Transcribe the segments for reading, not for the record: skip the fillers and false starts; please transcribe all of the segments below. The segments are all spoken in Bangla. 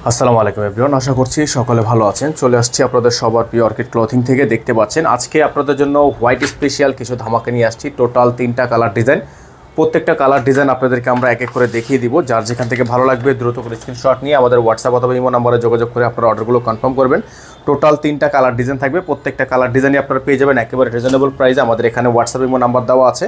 আসসালামু আলাইকুম এভরিওয়ান, আশা করছি সকলে ভালো আছেন। চলে আসছি আপনাদের সবার প্রিয় অর্কিড ক্লথিং থেকে। দেখতে পাচ্ছেন আজকে আপনাদের জন্য হোয়াইট স্পেশাল কিছু ধামাকা নিয়ে আসছি। টোটাল 3টা কালার ডিজাইন, প্রত্যেকটা কালার ডিজাইন আপনাদেরকে আমরা এক এক করে দেখিয়ে দিব। যার যেখান থেকে ভালো লাগবে দ্রুত করে স্ক্রিনশট নিয়ে আমাদের হোয়াটসঅ্যাপ অথবা ইমো নম্বরে যোগাযোগ করে আপনারা অর্ডারগুলো কনফার্ম করবেন। টোটাল 3টা কালার ডিজাইন থাকবে, প্রত্যেকটা কালার ডিজাইনই আপনারা পেয়ে যাবেন একেবারে রিজনেবল প্রাইসে। আমাদের এখানে হোয়াটসঅ্যাপ ইমো নাম্বার দেওয়া আছে,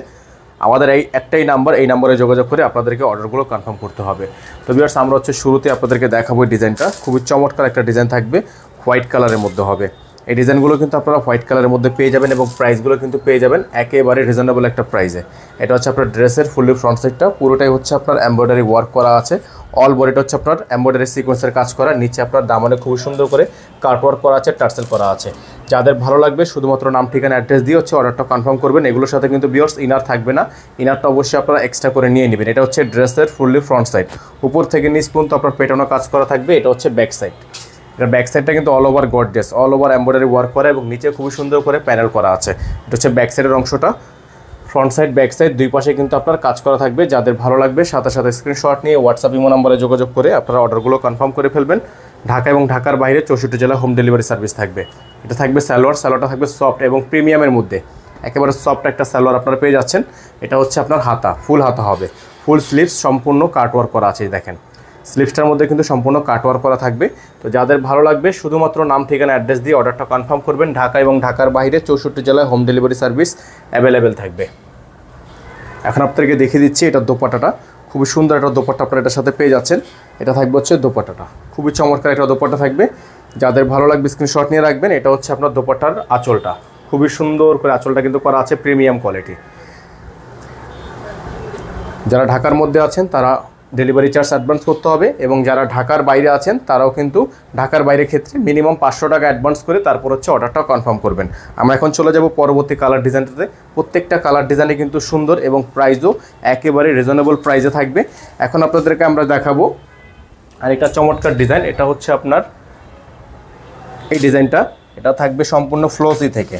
আমাদের এই একটাই নাম্বার, এই নাম্বারে যোগাযোগ করে আপনাদেরকে অর্ডারগুলো কনফার্ম করতে হবে। তো ভিউয়ার্স, আমরা শুরুতে আপনাদেরকে দেখাবো এই ডিজাইনটা। খুবই চমৎকার একটা ডিজাইন থাকবে, হোয়াইট কালারের মধ্যে হবে। এই ডিজাইনগুলো কিন্তু আপনারা হোয়াইট কালারের মধ্যে পেয়ে যাবেন এবং প্রাইসগুলো কিন্তু পেয়ে যাবেন একেবারে রিজনেবল একটা প্রাইসে। এটা হচ্ছে আপনার ড্রেসের ফুললি ফ্রন্ট সাইডটা, পুরোটাই হচ্ছে আপনার এমব্রয়ডারি ওয়ার্ক করা আছে। অল বডিটা হচ্ছে আপনার এমব্রয়ডারি সিকোয়েন্সের কাজ করা, নিচে আপনার দামানে খুব সুন্দর করে কাট ওয়ার্ক করা আছে, টার্সেল করা আছে। যাদের ভালো লাগবে শুধুমাত্র নাম ঠিকানা অ্যাড্রেস দিয়ে অর্ডারটা কনফার্ম করবেন। এগুলোর সাথে কিন্তু ভিউয়ার্স ইনার থাকবে না, ইনারটা অবশ্যই আপনারা এক্সট্রা করে নিয়ে নেবেন। এটা হচ্ছে ড্রেসের ফুললি ফ্রন্ট সাইড, উপর থেকে নিচ পর্যন্ত আপনার পেটানো কাজ করা থাকবে। এটা হচ্ছে ব্যাক সাইড, এটা ব্যাক সাইডটা কিন্তু all over gorgeous, all over embroidery work করা এবং নিচে খুবই সুন্দর করে প্যানেল করা আছে। এটা হচ্ছে ব্যাক সাইডের অংশটা। ফ্রন্ট সাইড ব্যাক সাইড দুই পাশে কিন্তু আপনার কাজ করা থাকবে। যাদের ভালো লাগবে সাথে সাথে স্ক্রিনশট নিয়ে হোয়াটসঅ্যাপ ইমো নম্বরে যোগাযোগ করে আপনারা অর্ডারগুলো কনফার্ম করে ফেলবেন। ঢাকা এবং ঢাকার বাইরে 64 জেলা হোম ডেলিভারি সার্ভিস থাকবে। এটা থাকবে সালোয়ারটা থাকবে সফট এবং প্রিমিয়ামের মধ্যে, একেবারে সফট একটা সালোয়ার আপনারা পেয়ে যাচ্ছেন। এটা হচ্ছে আপনার হাতা, ফুল হাতা হবে, ফুল স্লিভস সম্পূর্ণ কাটওয়ার্ক করা আছে। দেখেন স্লিভসটার মধ্যে কিন্তু সম্পূর্ণ কাটওয়ার্ক করা থাকবে। তো যাদের ভালো লাগবে শুধুমাত্র নাম ঠিকানা অ্যাড্রেস দিয়ে অর্ডারটা কনফার্ম করবেন। ঢাকা এবং ঢাকার বাইরে 64 জেলায় হোম ডেলিভারি সার্ভিস অ্যাভেলেবেল থাকবে। এখন আপনাদেরকে দেখিয়ে দিচ্ছি এটা দোপাট্টাটা, খুবই সুন্দর একটা দোপাট্টা আপনারা এটার সাথে পেয়ে যাচ্ছেন। এটা থাকবে হচ্ছে দোপাট্টাটা, খুবই চমৎকার একটা দোপাট্টা থাকবে। যাদের ভালো লাগবে স্ক্রিনশট নিয়ে রাখবেন। এটা হচ্ছে আপনার দোপাট্টার আঁচলটা, খুবই সুন্দর করে আঁচলটা কিন্তু করা আছে, প্রিমিয়াম কোয়ালিটি। যারা ঢাকার মধ্যে আছেন তারা ডেলিভারি চার্জ অ্যাডভান্স করতে হবে এবং যারা ঢাকার বাইরে আছেন তারাও কিন্তু ঢাকার বাইরের ক্ষেত্রে মিনিমাম 500 টাকা অ্যাডভান্স করে তারপর হচ্ছে অর্ডারটা কনফার্ম করবেন। আমরা এখন চলে যাব পরবর্তী কালার ডিজাইনটাতে। প্রত্যেকটা কালার ডিজাইনে কিন্তু সুন্দর এবং প্রাইসও একেবারে রিজনেবল প্রাইসে থাকবে। এখন আপনাদেরকে আমরা দেখাবো আরেকটা চমৎকার ডিজাইন। এটা হচ্ছে আপনার এই ডিজাইনটা, এটা থাকবে সম্পূর্ণ ফ্লোসি থেকে।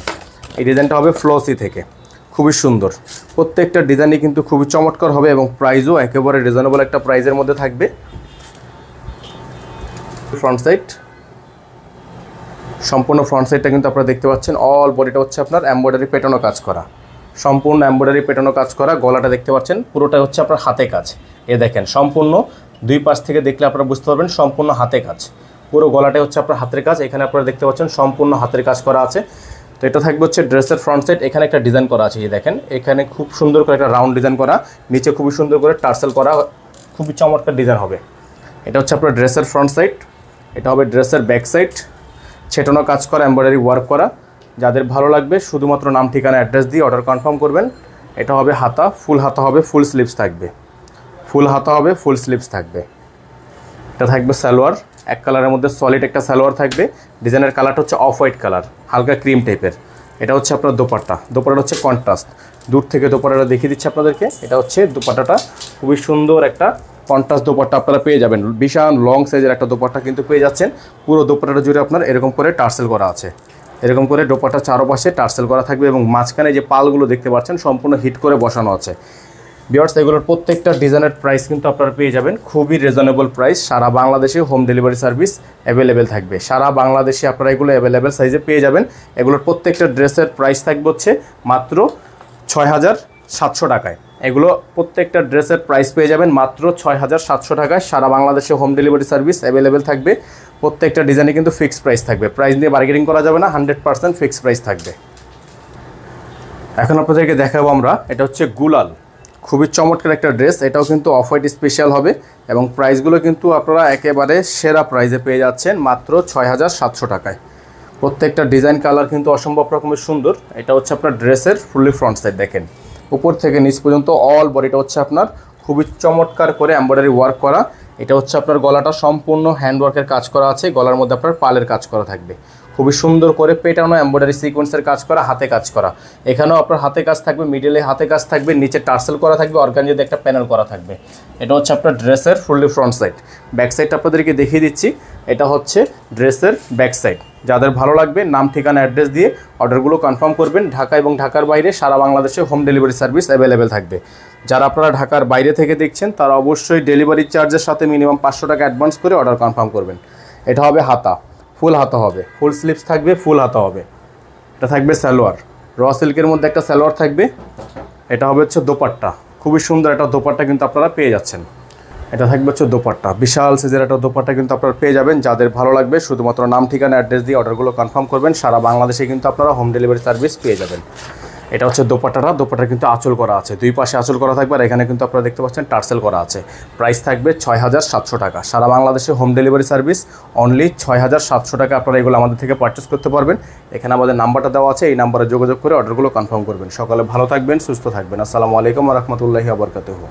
এই ডিজাইনটা হবে ফ্লোসি থেকে, খুবই সুন্দর। প্রত্যেকটা ডিজাইনই কিন্তু খুবই চমৎকার হবে এবং প্রাইসও একেবারে রিজনেবল একটা প্রাইসের মধ্যে থাকবে। ফ্রন্ট সাইড, সম্পূর্ণ ফ্রন্ট সাইডটা কিন্তু আপনারা দেখতে পাচ্ছেন। অল বডিটা হচ্ছে আপনার এমব্রয়ডারি পেটানো কাজ করা, সম্পূর্ণ এমব্রয়ডারি পেটানো কাজ করা। গলাটা দেখতে পাচ্ছেন পুরোটাই হচ্ছে আপনার হাতে কাজ। এ দেখেন সম্পূর্ণ দুই পাশ থেকে দেখলে আপনারা বুঝতে পারবেন সম্পূর্ণ হাতে কাজ। পুরো গলাটাই হচ্ছে আপনার হাতের কাজ। এখানে আপনারা দেখতে পাচ্ছেন সম্পূর্ণ হাতের কাজ করা আছে। তো এটা থাকবে হচ্ছে ড্রেসের ফ্রন্ট সাইড। এখানে একটা ডিজাইন করা আছে, এই দেখেন এখানে খুব সুন্দর করে একটা রাউন্ড ডিজাইন করা, নিচে খুবই সুন্দর করে টার্সেল করা, খুবই চমৎকার ডিজাইন হবে। এটা হচ্ছে আপনার ড্রেসের ফ্রন্ট সাইড। এটা হবে ড্রেসের ব্যাক সাইড, ছেটানো কাজ করা, এমব্রয়ডারি ওয়ার্ক করা। যাদের ভালো লাগবে শুধুমাত্র নাম ঠিকানা অ্যাড্রেস দিয়ে অর্ডার কনফার্ম করবেন। এটা হবে হাতা, ফুল হাতা হবে, ফুল স্লিভস থাকবে, ফুল হাতা হবে, ফুল স্লিভস থাকবে। এটা থাকবে সালোয়ার, এক কালারের মধ্যে সলিড একটা সালোয়ার থাকবে। ডিজাইনের কালারটা হচ্ছে অফ হোয়াইট কালার, হালকা ক্রিম টাইপের। এটা হচ্ছে আপনার দোপাট্টা, দোপাট্টা হচ্ছে কন্ট্রাস্ট। দূর থেকে দোপাট্টাটা দেখিয়ে দিচ্ছি আপনাদেরকে। এটা হচ্ছে দোপাট্টাটা, খুবই সুন্দর একটা কন্ট্রাস্ট দোপাট্টা আপনারা পেয়ে যাবেন। বিশাল লং সাইজের একটা দোপাট্টা কিন্তু পেয়ে যাচ্ছেন। পুরো দোপাট্টাটা জুড়ে আপনার এরকম করে টার্সেল করা আছে, এরকম করে দোপাট্টা চারপাশে টার্সেল করা থাকবে এবং মাঝখানে যে পালগুলো দেখতে পাচ্ছেন সম্পূর্ণ হিট করে বসানো আছে। ভিউয়ার্স, এগুলোর প্রত্যেকটা ডিজাইনের প্রাইস কিন্তু আপনারা পেয়ে যাবেন খুবই রিজনেবল প্রাইস। সারা বাংলাদেশে হোম ডেলিভারি সার্ভিস অ্যাভেলেবেল থাকবে। সারা বাংলাদেশে আপনারা এগুলো অ্যাভেলেবেল সাইজে পেয়ে যাবেন। এগুলোর প্রত্যেকটা ড্রেসের প্রাইস থাকবে হচ্ছে মাত্র 6700 টাকায়। এগুলো প্রত্যেকটা ড্রেসের প্রাইস পেয়ে যাবেন মাত্র 6700 টাকায়। সারা বাংলাদেশে হোম ডেলিভারি সার্ভিস অ্যাভেলেবেল থাকবে। প্রত্যেকটা ডিজাইনে কিন্তু ফিক্সড প্রাইস থাকবে, প্রাইস নিয়ে বার্গেনিং করা যাবে না, 100% ফিক্সড প্রাইস থাকবে। এখন আপনাদেরকে দেখাবো আমরা, এটা হচ্ছে গুলাল, খুবই চমৎকার একটা ড্রেস। এটাও কিন্তু অফ হোয়াইট স্পেশাল হবে এবং প্রাইসগুলো কিন্তু আপনারা একেবারে সেরা প্রাইসে পেয়ে যাচ্ছেন মাত্র 6700 টাকায়। প্রত্যেকটা ডিজাইন কালার কিন্তু অসম্ভব রকমের সুন্দর। এটা হচ্ছে আপনার ড্রেসের ফুললি ফ্রন্ট সাইড, দেখেন উপর থেকে নিচ পর্যন্ত অল বডিটা হচ্ছে আপনার খুবই চমৎকার করে এমব্রয়ডারি ওয়ার্ক করা। এটা হচ্ছে আপনার গলাটা সম্পূর্ণ হ্যান্ডওয়ার্কের কাজ করা আছে, গলার মধ্যে আপনার পালের কাজ করা থাকবে, খুবই সুন্দর করে পেটানো এমব্রয়ডারি সিকোয়েন্সের কাজ করা, হাতে কাজ করা। এখানেও আপনার হাতে কাজ থাকবে, মিডলে হাতে কাজ থাকবে, নিচে টার্সেল করা থাকবে, অর্গানজাতে একটা প্যানেল করা থাকবে। এটা হচ্ছে আপনার ড্রেসের ফুললি ফ্রন্ট সাইড। ব্যাক সাইডটা আপনাদেরকে দেখিয়ে দিচ্ছি। এটা হচ্ছে ড্রেসের ব্যাক সাইড। যাদের ভালো লাগবে নাম ঠিকানা অ্যাড্রেস দিয়ে অর্ডারগুলো কনফার্ম করবেন। ঢাকা এবং ঢাকার বাইরে সারা বাংলাদেশে হোম ডেলিভারি সার্ভিস অ্যাভেলেবেল থাকবে। যারা আপনারা ঢাকার বাইরে থেকে দেখছেন তারা অবশ্যই ডেলিভারি চার্জের সাথে মিনিমাম 500 টাকা অ্যাডভান্স করে অর্ডার কনফার্ম করবেন। এটা হবে হাতা, ফুল হাতা হবে, ফুল স্লিভস থাকবে, ফুল হাতা হবে। এটা থাকবে সালোয়ার, র সিল্কের মধ্যে একটা সালোয়ার থাকবে। এটা হবে হচ্ছে দোপাট্টা, খুবই সুন্দর একটা দোপাট্টা কিন্তু আপনারা পেয়ে যাচ্ছেন। এটা থাকবে হচ্ছে দোপাট্টা, বিশাল সাইজের একটা দোপাট্টা কিন্তু আপনারা পেয়ে যাবেন। যাদের ভালো লাগবে শুধুমাত্র নাম ঠিকানা অ্যাড্রেস দিয়ে অর্ডারগুলো কনফার্ম করবেন। সারা বাংলাদেশে কিন্তু আপনারা হোম ডেলিভারি সার্ভিস পেয়ে যাবেন। এটা হচ্ছে দোপাট্টাটা, দোপাট্টা কিন্তু আঁচল করা আছে, দুই পাশে আঁচল করা থাকবে। আর এখানে কিন্তু আপনারা দেখতে পাচ্ছেন টার্সেল করা আছে। প্রাইস থাকবে 6700 টাকা। সারা বাংলাদেশে হোম ডেলিভারি সার্ভিস অনলি 6700 টাকা। আপনারা এগুলো আমাদের থেকে পারচেস করতে পারবেন। এখানে আমাদের নাম্বারটা দেওয়া আছে, এই নাম্বারে যোগাযোগ করে অর্ডারগুলো কনফার্ম করবেন। সকালে ভালো থাকবেন, সুস্থ থাকবেন। আসসালামু আলাইকুম ওয়া রাহমাতুল্লাহি ওয়া বারাকাতুহু।